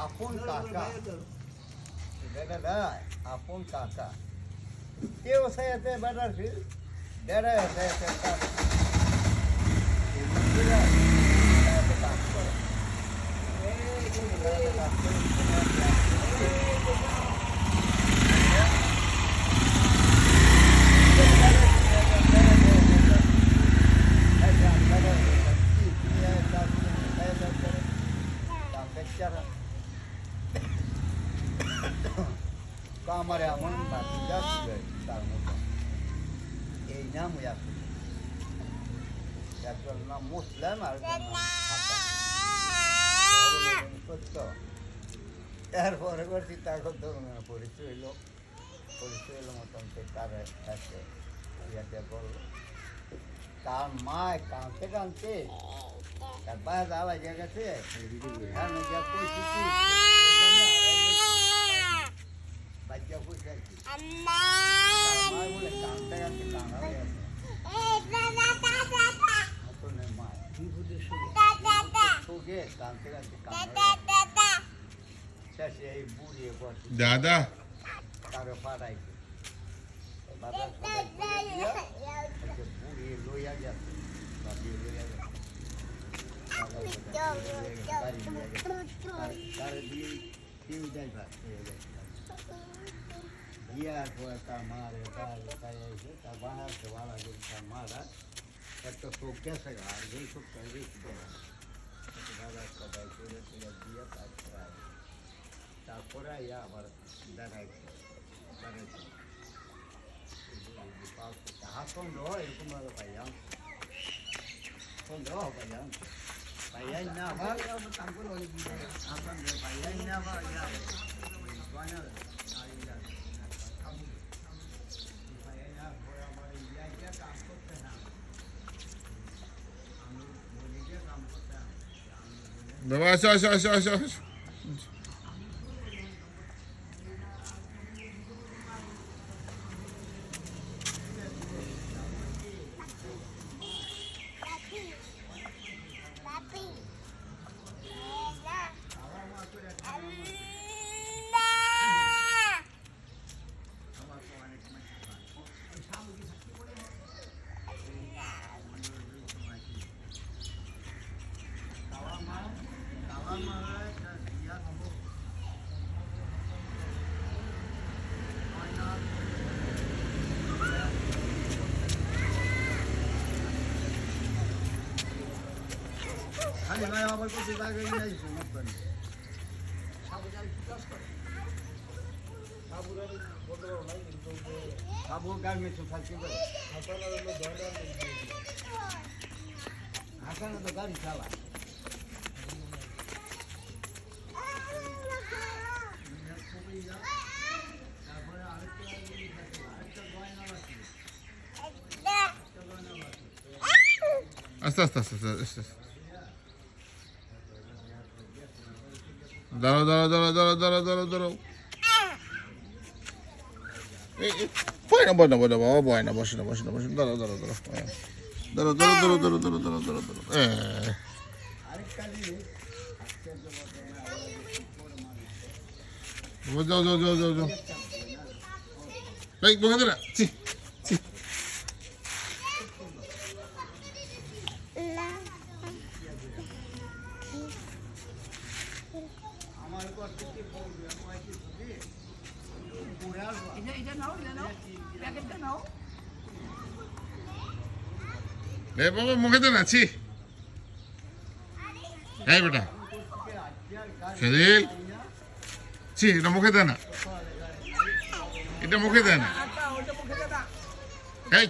আপন কাকা বেটা আপন কাকা কেউ সাথে বেটার ফিল বেড়া আমার এমন বাতিটা ছিল তার মতো এই নাম একজন নাম মুসলিম আর সত্য এরপরে করছি তার ধরনের পরিচয় হইল মতন তার কাছে ইয়াতে বলল তার মায় কাঁদতে তার বাইরে যাওয়া গেছে বাচ্চা খুশি আর কি মায় বলে কাঁদতে কান্না হয়ে গেছে দাদা তারে পাঠাইছে বুড়িয়ে লইয়া গেছে গিয়ার পরে তার মারে তার বানাতে ভালো তার মারা একটা চোখ গেছে আর যেই চোখটা রেখে দেয় সবাই করে দিয়ে তারপরে আবার দেখাইছে সন্দেহ এরকম ভাবে পাইলাম পাইয়াই না আবার পাইয়াই না আবার বাবা আসো সাবুর গার্মেন্টস থাকতে পারে হাসানো তো গাড়ি চালা আস্তে দাঁড়াও ভয় না বসে না দাঁড়াও যাও এই বন্ধ না বাবা মুখে দেন আছি এই বেটা খেলিল এটা মুখে দেয় না এই